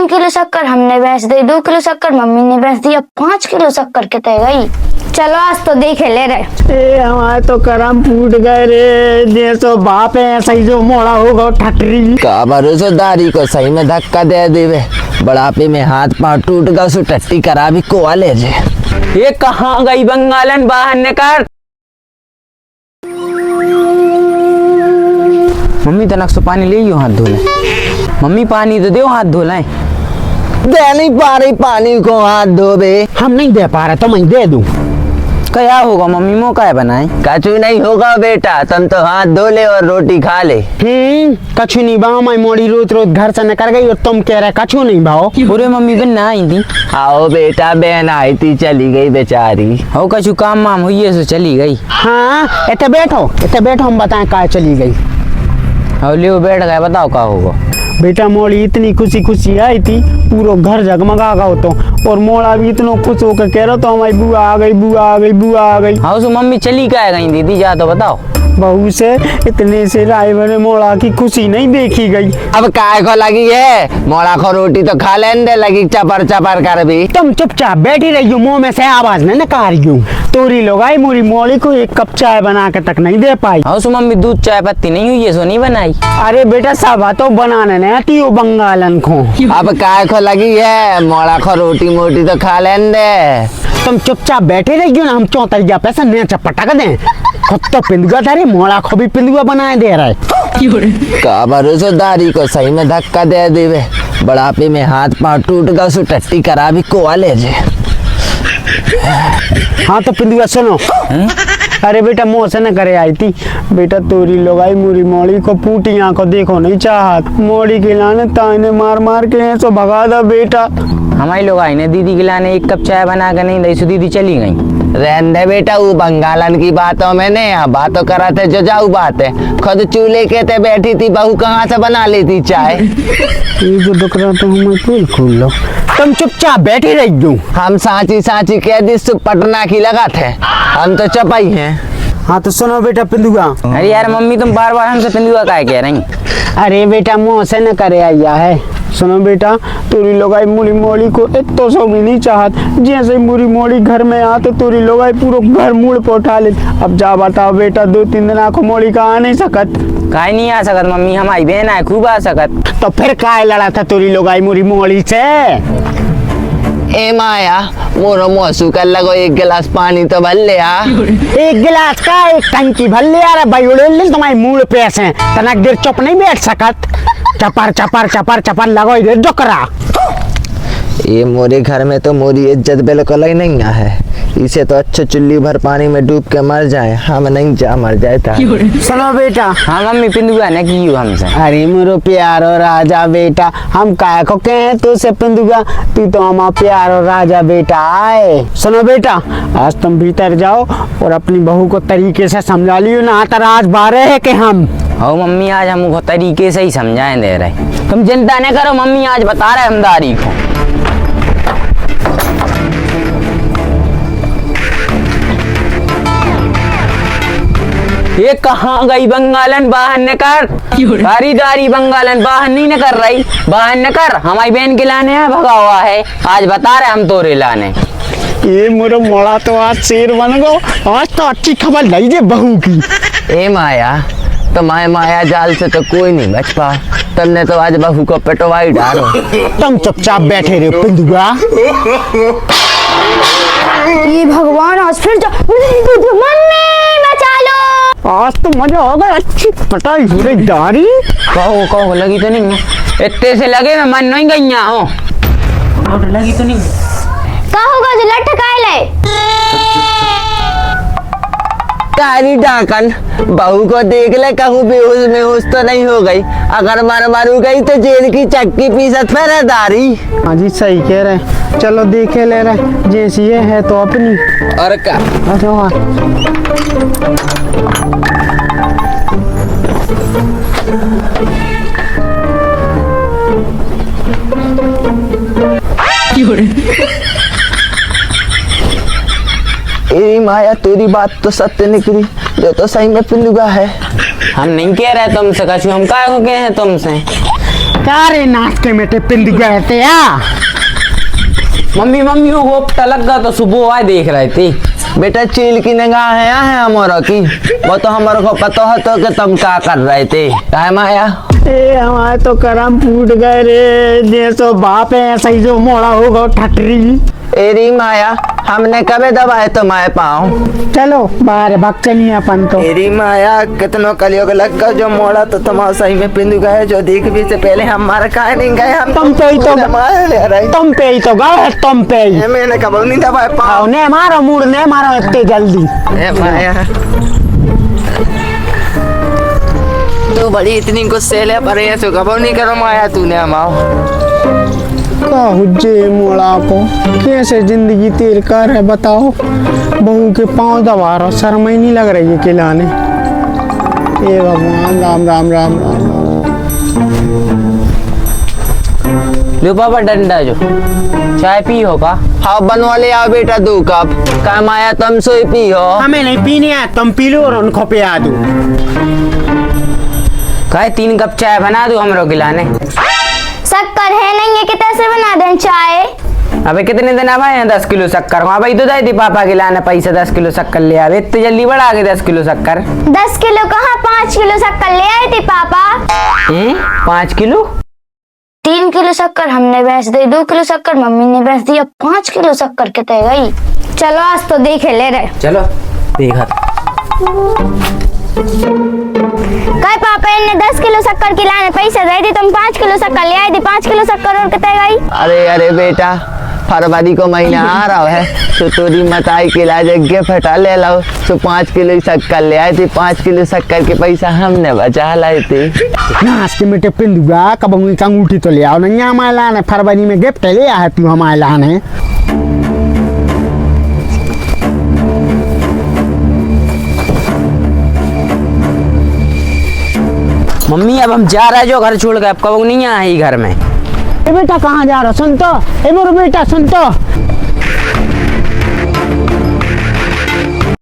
Kilo शक्कर हमने भैंस दी, 2 किलो शक्कर मम्मी ने भैंस दी, अब 5 किलो शक्कर कितने गई। चलो आज तो देखे ले रहे। ए हमारे तो करम फूट गए रे, जैसो बाप है सही जो मोड़ा होगा ठटरी का भरोसा दारी को सही में धक्का दे देवे, बुढ़ापे में हाथ पांव टूट गया सो टट्टी करा भी को ले जे। ये कहाँ गई बंगालन बाहर निकाल। मम्मी तनक से पानी ले हाथ धोले। मम्मी पानी तो दो हाथ धोले। दे नहीं पा रही पानी को हाथ धोबे। हम नहीं दे पा रहे तो मैं दे दूं। क्या होगा मम्मी मौका है बनाए। कछु नहीं होगा बेटा, तुम तो हाथ धो ले और रोटी खा ले। कछु नहीं भाव, मैं मोड़ी रोज रोज घर से निकल गई और तुम कह रहे कछु नहीं भाव। पूरे मम्मी बहन ना आई थी। आओ बेटा, बहन आई थी चली गई बेचारी। हो कछु काम वाम हुई है सो चली गई। हाँ इतने बैठो हम बताएं कहाँ चली गई। हो ले बैठ गए, बताओ क्या होगा। बेटा मोड़ी इतनी खुशी खुशी आई थी, पूरा घर जगमगा गया तो, और मोड़ा भी इतना खुश होकर कह रहा तो हमारी बुआ आ गई, बुआ आ गई, बुआ आ गई। हाँ सो मम्मी चली क्या गई दीदी, जा तो बताओ। बहू से इतने से रायवर मोड़ा की खुशी नहीं देखी गई। अब काय को लगी है, मोड़ा को रोटी तो खा लेने लगी चपर चपर कर भी। तुम चुपचाप बैठी रही हो, मुंह में से आवाज नहीं निकाल रही हूँ। तोरी लोगाई मोरी मोड़ी को एक कप चाय बना के तक नहीं दे पाई। हाँ सो मम्मी दूध चाय पत्ती नहीं हुई है सो नहीं बनाई। अरे बेटा सब तो बनाने नहीं आती हो बंगालन को। अब काय को लगी है, मोड़ा को रोटी मोटी तो खा लेने। तुम चुपचाप बैठे रही हो ना, हम चौतरिया पैसा नया चपटा कर दें। खुद तो पिंदुआ था रे, मोड़ा को भी पिंदुआ बनाए दे रहा है। का भरोसा दारी को सही में धक्का दे देवे, बुढ़ापे में हाथ पांव टूट गया सो टट्टी करा भी को ले जे। हाँ तो पिंदुआ सुनो। अरे बेटा मुँह से न करे आई थी बेटा, तोरी लोगाई मुरी मोड़ी को पूटी आंखों देखो नहीं चाहत, मोड़ी खिलाने ताने मार मार के ऐसो भगा दो बेटा। हमारी लोग आई ने दीदी खिलाने एक कप चाय बना कर नहीं दी सो दीदी चली गई। रहने दे बेटा, वो बंगालन की बातों में नहीं, यहाँ बातों कराते जो जाऊ बात है। खुद चूल्हे के ते बैठी थी, बहू कहाँ से बना लेती चाय। ये जो दुख रहा तो हमें पोल खोल लो। तुम चुपचाप बैठी रही हो। हम सांची सांची कह दी पटना की लगा थे, हम तो चपाई हैं। हाँ तो सुनो बेटा पिंदुआ। अरे यार मम्मी तुम बार बार हमसे पिंदुआ क्या कह रही। अरे बेटा मुँह से न करे आया है। सुनो बेटा, तोरी लोगाई मुरी मोड़ी को इतो सो भी नहीं चाहत, जैसे मुरी मोड़ी घर में आते तोरी लोगाई पूरा घर मुड़ पे उठा ले। अब जा बताओ बेटा, 2-3 दिन आंखों मोड़ी का आ नहीं सकत। काय नहीं आ सकत मम्मी, हमारी बहन है खूब आ सकत। तो फिर काय लड़ा था तोरी लोगाई मुरी मोड़ी से। ए माया मोरो मौसू कर लगो, एक गिलास पानी तो भर ले आ। एक गिलास का एक टंकी भर ले यार भाई, उड़े तुम्हारी मूड पे से तनक देर चुप नहीं बैठ सकत। चपर चपर चपर चपर लगो इधर डोकरा। ये मोरे घर में तो मोरी इज्जत बिल्कुल ही नहीं है, इसे तो अच्छा चुल्ली भर पानी में डूब के मर जाए, हम नहीं जा मर जाए था। सुनो बेटा। हाँ मम्मी पिंदुआ ने की हमसे। अरे मोरो प्यारो राजा बेटा, हम काय को कहे तू से पिंदुआ, तू तो हमारा प्यारो राजा बेटा आए। सुनो बेटा, आज तुम भीतर जाओ और अपनी बहू को तरीके से समझा लियो ना, आज बारे है कि हम। हो मम्मी आज हमको तरीके से ही समझाए दे रहे, तुम चिंता न करो मम्मी, आज बता रहे हम दारी को। ये कहाँ गई बंगालन बाहर निकर। दारी दारी बंगालन बाहर नहीं न कर रही, बाहर न कर, हमारी बहन के लाने है भगा हुआ है, आज बता रहे हम तोरे लाने। ये मोरा मोड़ा तो आज शेर बन गो, आज तो अच्छी खबर लाई जे बहू की। ए माया, तो माया जाल से तो कोई नहीं बच पा, तुमने तो आज बहू को पिटवाई डालो। तुम चुपचाप बैठे रहो पिंदुआ। ये भगवान आज फिर मम्मी बचा लो। आज तो मजा होगा, अच्छी पटाई हो रही दारी। कहो लगी तो नहीं, इतने से लगे मैं मन नहीं गई हो, लगी तो नहीं। का होगा जो लटकाए ले। तारी डाकन, बहू को देख ले कहूँ बेहोश में होश तो नहीं हो गई, अगर मारू गई तो जेल की चक्की पीसत फिर है दारी। हाँ जी सही कह रहे, चलो देखे ले रहे, जैसी ये है तो अपनी। और का अरे वाह, ए माया, तेरी बात तो सत्य निकली, जो तो सही में पिंदुआ है। हम नहीं कह रहे तुमसे कछु, हम काय को कहे हैं तुमसे। कारे नाश्ते में ते पिंड गए थे या मम्मी मम्मी वो होप्टा लग गया तो सुबह आए देख रहे थे। बेटा चील की निगाह है हमारा की, वो तो हमारे को पता है तो कि तुम क्या कर रहे थे। क्या माया ए हमारे तो करम फूट गए रे, जैसो बाप है ऐसा ही जो मोड़ा होगा ठटरी। एरी माया हमने कभी दबाए तुम्हारे पाँव। चलो बाहर भाग चलिए अपन तो। एरी माया कितनों कलियों लग गया जो मोड़ा तो तुम्हारा सही में पिंडू गए, जो देख भी से पहले हमारे कहा नहीं गए। हम तुम पे ही तो तुम पे ही तो गए, तुम पे ही मैंने कब नहीं दबाए पाँव। ने मारो मूड ने मारो इतने जल्दी। ए माया तू बड़ी इतनी गुस्से ले पर ऐसे कब नहीं करो माया तूने हमाओ का हुज्जे मोड़ा को कैसे जिंदगी तेर कर है बताओ। बहू के पाँव दबा रहा, शर्म ही नहीं लग रही है खिलाने। हे भगवान राम राम राम राम। लो पापा डंडा जो चाय पी हो का। हाँ बनवा ले आओ बेटा 2 कप। क्या माया तुम सोई पी हो। हमें नहीं पीनी है, तुम पी लो और उनको पिया दो। कहे 3 कप चाय बना दो हमरो खिलाने। शक्कर है नहीं है, कितना से बना दें चाय। अबे कितने दिन अब आए हैं 10 किलो शक्कर। वहाँ भाई तो दी पापा खिलाने पैसा 10 किलो शक्कर ले आवे। इतनी जल्दी बढ़ा के 10 किलो शक्कर। 10 किलो कहाँ, 5 किलो शक्कर ले आए थे पापा। 5 किलो 3 किलो शक्कर हमने बेच दी, 2 किलो शक्कर मम्मी ने बेच दी, अब 5 किलो शक्कर कितने गई। चलो आज तो देखे ले रहे। चलो देखा। कहे पापा ने 10 किलो शक्कर खिलाने पैसे दे दी, तुम 5 किलो शक्कर ले आए थे, 5 किलो शक्कर और कितने गई। अरे अरे बेटा फरवरी को महीना आ रहा है तो तोरी मताई के ला जगह फटा ले लो। तो 5 किलो शक्कर ले आए थे, 5 किलो शक्कर के पैसा हमने बचा लाए थे। नाश के मिट्टे पिंडुआ कब अंगूठी तो ले आओ नहीं हमारे लाने। फरवरी में गिफ्ट ले आए तू हमारे लाने। मम्मी अब हम जा रहे हैं जो घर छोड़ के, अब कब नहीं आए ही घर में। ए बेटा कहाँ जा रहा, सुन तो। ए मोरो बेटा सुन तो।